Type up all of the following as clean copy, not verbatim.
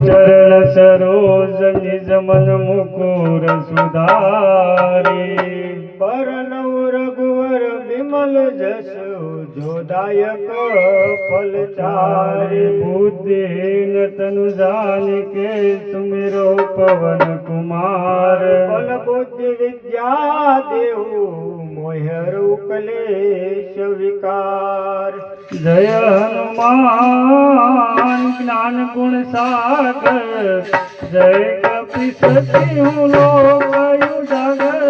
चरण सरोज निज मन मुकुर सुधारी। परनव रघुवर विमल जसु जोदायक फलचारी। बुद्धिहीन तनु जानिके सुमिरो पवन कुमार। बल बुद्धि विद्या देहु मोहरु कलेश विकार। जय हनुमान ज्ञान गुण सागर। जय कपीसति लोक उजागर।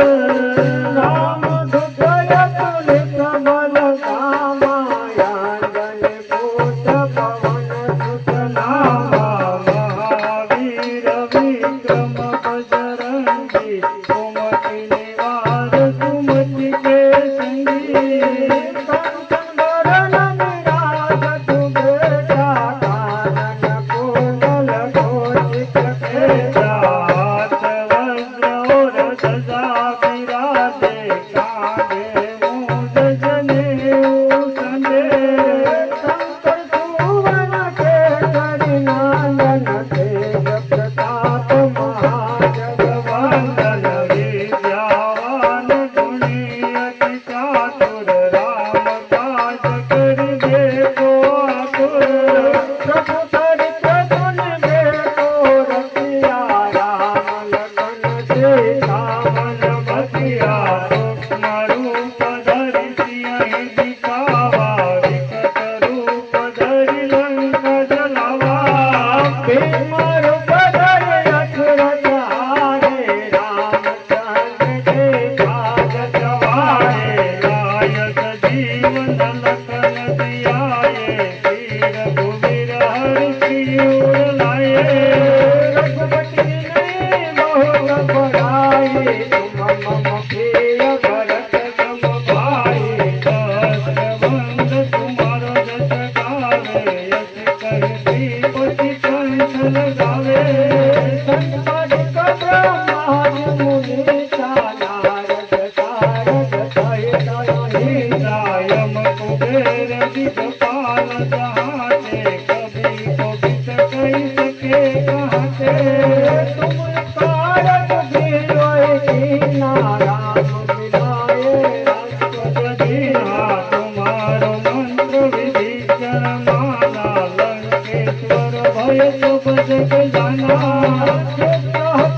राम दुर्जय तुलित बल धामा। अंजन पुत्र पवन सुत नामा। महावीर विक्रम बजरंगी। सुमति निवार सुमति के संगी। कंचन बरन विराजत बेटा। कानन कुंडल घोषित केसा। हाथ वज्र और ध्वजा विराजे। कांधे मूँज जनेऊ संदेह। शंकर सुवन केसरी नंदन। तेज प्रताप महाजगवंदन। वंदन विद्यावान गुणी अति चातुर। राम काज करिबे को आतुर। प्रभु चरित्र सुनिबे को रसिया। राम लखन सीता मन बसिया सूक्ष्म रूप धरि सियहि दिखावा। विकट रूप धरि लंक जलावा। भीम रूप धरि असुर सहारे। रामचंद्र के काज जवाए सवारे। लायक जीवन लखन जियाए। वीर भूमिर हर्षि उर लाए। रघुपति ने बहुत बड़ाई। तुम मम प्रिय भरत सम भाई। सहस्रवंद तुम्हारो जस गावे। यश कहती पति कंठ लगावे। संपदिक ब्रह्मादि मुनीसा। नारद सारद सहित अहिसा। यम कुबेर दिगपाल जहाते। कभी कोबिद कहि सके कहते। तुम कारक धीरोहि कीना। राम मिलाए राजपद दीना तुम्हारो मंत्र विभीषण माना। लंकेश्वर भय सब जग जाना।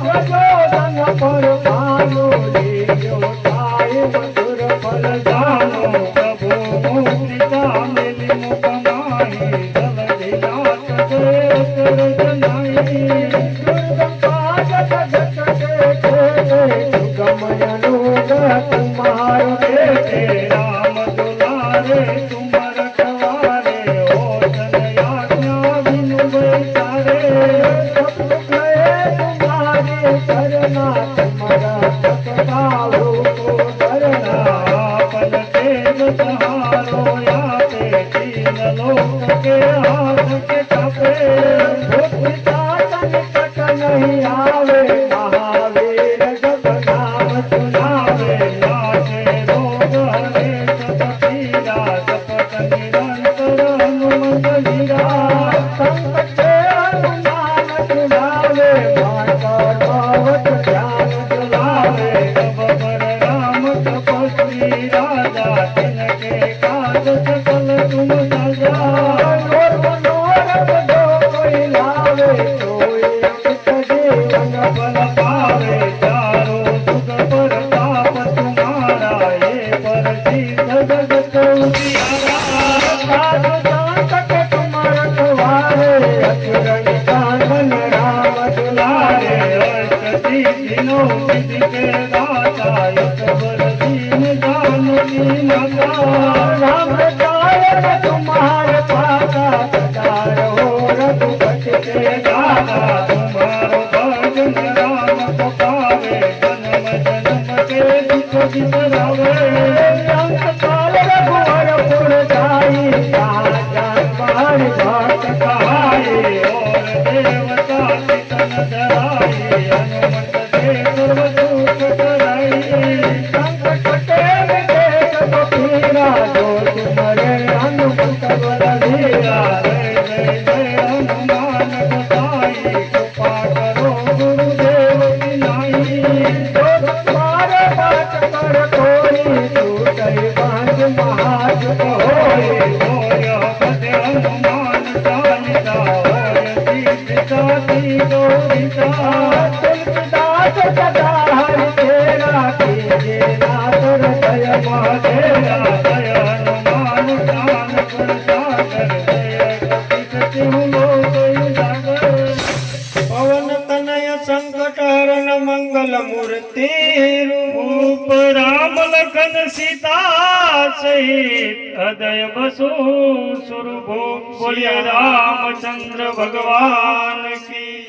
प्रचोदन पर भानु। लील्यो ताहि मधुर फल जानो जानो। प्रभु मुद्रिका मिलि मुख माहि। जलधि नाथ गए अचरज नाहि। दुर्गम काज जगत के खेले। सुगम अनुग्रह तुम्हारो देखे देखे। राम दुलारे तुम रखवारे। ओजन आज्ञा बिनु बैसारे। सब गए तुम्हारी शरणा। समरथ पाहु को डरना। आपन तेज सहारो याते। तीन लोक के हाथ के कापे। बुद्धिता संकट नहीं आवे। महावीर जब नाम नावे सुनावे। नाशे रोग हरे सब पीरा। जपत निरंतर हनुमत वीरा। संकट से हनुमान छुड़ावे। माता भावत ध्यान लावे दिलावे। तब पर राम तपस्वी राजा। तिनके काज सकल तुम सजा। और मनोरथ जो कोई लावे। सोई अमित जीवन बल पावे चारों जुग प्रताप तुम्हारा। ये पर सिद्ध जगत उजियारा। साधु संकट तुम रखवारे। असुर निशाचर राम दुलारे। अष्टि दिनों विधि के दाता। एक बर दीन जानो दीनता। राम रसायन तुम्हारे पासा। सदा रहो रघुपति के दाता दाता। तुम्हारो भजन राम को पावे। जन्म जन्म के दुख बिसरावे। अंत काल रघुवर पुर जाई। जहाँ जान बाण भक्त कहाई कहाई। और देवता चितन धराई। हनुमत से सर्व दुख कराई। संकट कटे विदेश को पीरा। जो तुम्हारे हनुमत बल धीरा। जय जय जय हनुमान गोसाई। तेरा जय हनुमान ज्ञान गुण सागर जय कपि लोक उजागर पवन तनय संकट हरण मंगल मूर्ति रूप राम लखन सीता सहित हृदय बसो सुरभूप बोलिए रामचंद्र भगवान की